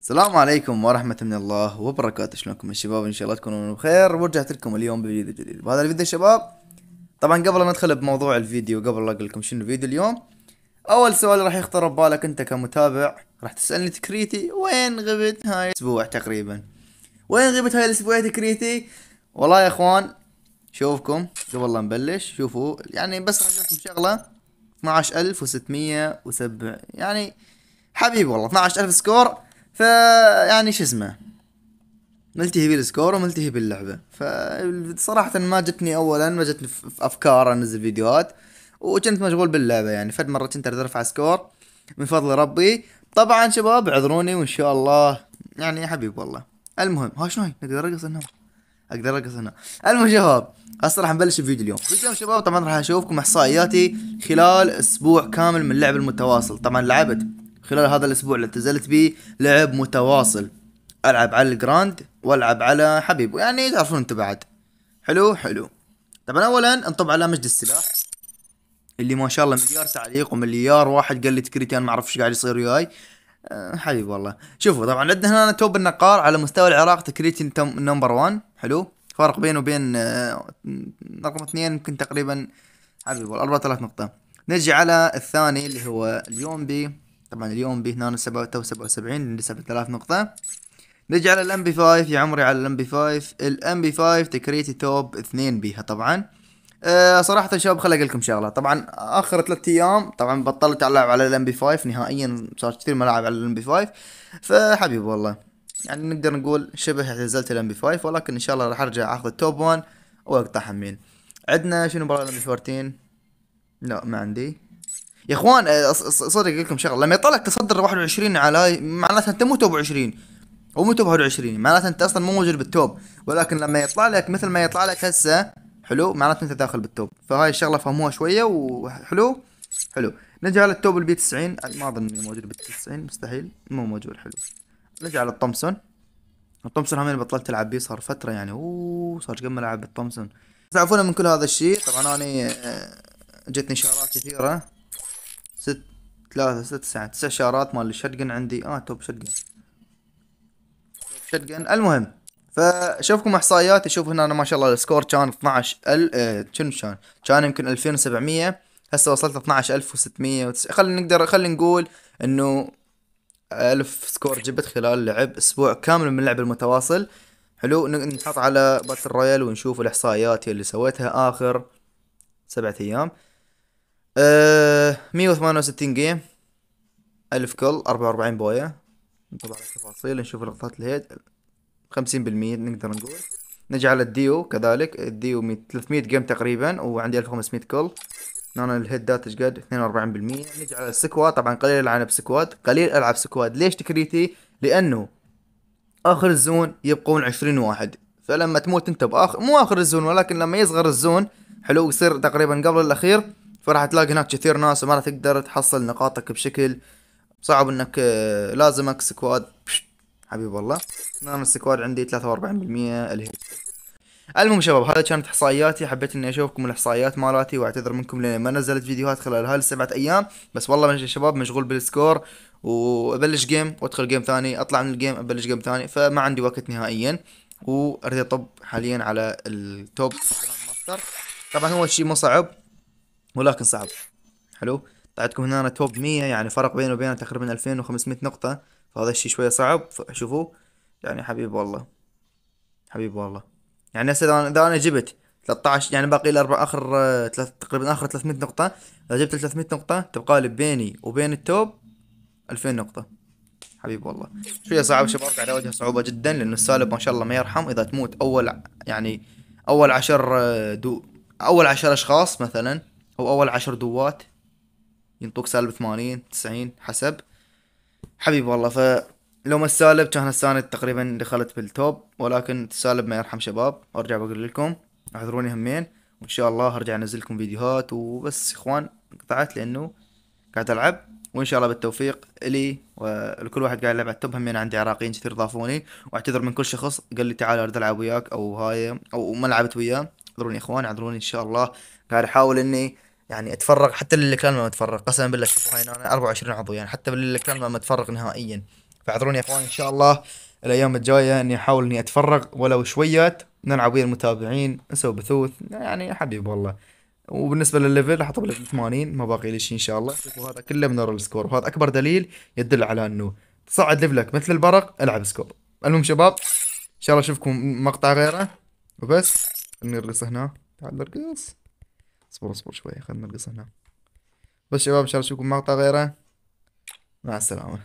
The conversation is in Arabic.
السلام عليكم ورحمة من الله وبركاته. شلونكم يا شباب؟ ان شاء الله تكونون بخير، ورجعت لكم اليوم بفيديو جديد. بهذا الفيديو يا شباب، طبعا قبل لا ندخل بموضوع الفيديو، قبل لا اقول لكم شنو الفيديو اليوم، اول سؤال راح يخطر ببالك انت كمتابع، راح تسألني تكريتي وين غبت هاي الاسبوع تقريبا؟ وين غبت هاي الاسبوع تكريتي؟ والله يا اخوان، شوفكم قبل لا نبلش، شوفوا يعني بس راح أقول لكم شغلة. 12607 يعني حبيبي والله 12000 سكور. يعني شو اسمه، ملتهي بالسكور وملتهي باللعبة. فصراحة ما جتني اولا، ما جتني في افكار انزل فيديوهات، وكنت مشغول باللعبة. يعني فد مرة كنت اريد ارفع سكور من فضل ربي. طبعا شباب اعذروني، وان شاء الله يعني يا حبيب والله. المهم ها شنو نقدر ارقص هنا؟ اقدر ارقص هنا. المهم شباب، هسه راح نبلش الفيديو اليوم. اليوم شباب طبعا راح اشوفكم احصائياتي خلال اسبوع كامل من اللعب المتواصل. طبعا لعبت خلال هذا الاسبوع اللي اعتزلت بيه لعب متواصل، العب على الجراند والعب على حبيب، يعني تعرفون انتم بعد. حلو حلو. طبعا اولا انطب على مجد السلاح، اللي ما شاء الله مليار تعليق ومليار واحد قال لي تكريتي، انا ما اعرف ايش قاعد يصير وياي. حبيبي والله. شوفوا طبعا عندنا هنا توب النقار على مستوى العراق تكريتي نمبر 1. حلو، فرق بينه وبين رقم اثنين يمكن تقريبا حبيبي والله 4000 نقطة. نجي على الثاني اللي هو اليوم بي. طبعا اليوم بي هنا 77 عندي 7000 نقطة. نجي على الام بي 5 يا عمري، على الام بي 5. الام بي 5 تكريتي توب 2 بيها طبعا. صراحة شباب خلي اقول لكم شغلة. طبعا اخر 3 ايام طبعا بطلت العب على الام بي 5 نهائيا، صار كثير ملاعب على الام بي 5. فحبيبي والله، يعني نقدر نقول شبه اعتزلت الام بي 5، ولكن ان شاء الله راح ارجع اخذ التوب 1 واقطع همين. عندنا شنو برا الام بي 14؟ لا ما عندي يا اخوان. صدق اقول لكم شغله، لما يطلع لك تصدر 21 على معناتها انت مو توب 20 ومو توب 21، معناتها انت اصلا مو موجود بالتوب. ولكن لما يطلع لك مثل ما يطلع لك هسه، حلو، معناته انت داخل بالتوب. فهاي الشغله فهموها شويه وحلو. حلو. نجي على التوب البي 90، ما اظن انه موجود بال 90، مستحيل مو موجود. حلو. نجي على التومسون. التومسون هم اللي بطلت العب بيه صار فتره، يعني صار كم العب بالتومسون. تعرفون من كل هذا الشيء طبعا انا جتني اشارات كثيره. ست ثلاثة ست ساعات 9 شارات مال الشتقن عندي. توب شتقن، شتقن. المهم، فشوفكم احصائيات. شوف هنا أنا ما شاء الله السكور كان 12 شنو كان يمكن 2700. هسه وصلت 12600 خلينا نقول انه 1000 سكور جبت خلال لعب اسبوع كامل من اللعب المتواصل. حلو. نحط على باتل رويال ونشوف الاحصائيات اللي سويتها اخر 7 ايام. 168 جيم، 1000 كل، 44 بوية. نطلع على التفاصيل نشوف لقطات الهيد. 50% نقدر نقول. نجي على الديو كذلك، الديو 300 جيم تقريبا وعندي 1500 كل. هنا الهيدات ايش قد؟ 42%. نجي على السكواد، طبعا قليل العب سكواد، قليل العب سكواد. ليش تكريتي؟ لانه اخر الزون يبقون 20 واحد، فلما تموت انت باخر، مو اخر الزون ولكن لما يصغر الزون، حلو، يصير تقريبا قبل الاخير، فراح تلاقي هناك كثير ناس وما راح تقدر تحصل نقاطك بشكل صعب. انك لازمك سكواد. حبيب والله. انا السكواد عندي 43% الهيت. المهم شباب، هذا كانت احصائياتي. حبيت اني اشوفكم الاحصائيات مالاتي، واعتذر منكم لاني ما نزلت فيديوهات خلال هاي ال7 ايام. بس والله يا شباب مشغول بالسكور، وابلش جيم وادخل جيم ثاني، اطلع من الجيم ابلش جيم ثاني، فما عندي وقت نهائيا. واريد اطب حاليا على التوب ماستر. طبعا هو الشيء مو صعب ولكن صعب. حلو. طلعتكم هنا أنا توب 100، يعني فرق بيني وبينه تقريبا 2500 نقطة. فهذا الشيء شوية صعب. شوفوا يعني حبيب والله، حبيب والله. يعني هسه إذا أنا جبت 13، يعني باقي لي آخر تقريبا آخر 300 نقطة. إذا جبت 300 نقطة تبقى لي بيني وبين التوب 2000 نقطة. حبيب والله. شوية صعب شباب، قاعد أواجه صعوبة جدا لأنه السالب ما شاء الله ما يرحم. إذا تموت يعني أول 10 أول 10 أشخاص مثلا، أو أول 10 دوات، ينطوك سالب 80 90 حسب. حبيبي والله. لو ما السالب كان السنة تقريبا دخلت بالتوب، ولكن السالب ما يرحم شباب. وارجع بقول لكم اعذروني همين، وان شاء الله هرجع انزل لكم فيديوهات وبس. اخوان قطعت لانه قاعد العب، وان شاء الله بالتوفيق الي ولكل واحد قاعد يلعب على التوب. همين عندي عراقيين كثير ضافوني، واعتذر من كل شخص قال لي تعال اريد العب وياك او هاي او ما لعبت وياه. اعذروني يا اخوان، اعذروني. ان شاء الله قاعد احاول اني يعني اتفرغ حتى للكلام ما اتفرغ. قسما بالله شوفوا هاي انا 24 عضو، يعني حتى بالكلام ما اتفرغ نهائيا. فاعذروني يا اخوان، ان شاء الله الايام الجايه اني احاول اني اتفرغ ولو شويات، نلعب ويا المتابعين، نسوي بثوث يعني حبيب والله. وبالنسبه للليفل احطه بليفل 80، ما باقي لي شيء ان شاء الله. شوفوا هذا كله من ورا السكور، وهذا اكبر دليل يدل على انه تصعد ليفلك مثل البرق، العب سكور. المهم شباب، ان شاء الله اشوفكم مقطع غيره وبس. خلينا نرقص هنا، تعال نرقص. اصبر شوي، خلينا نرقص هنا. بس شباب ان شاء الله اشوفكم مقطع غيره. مع السلامه.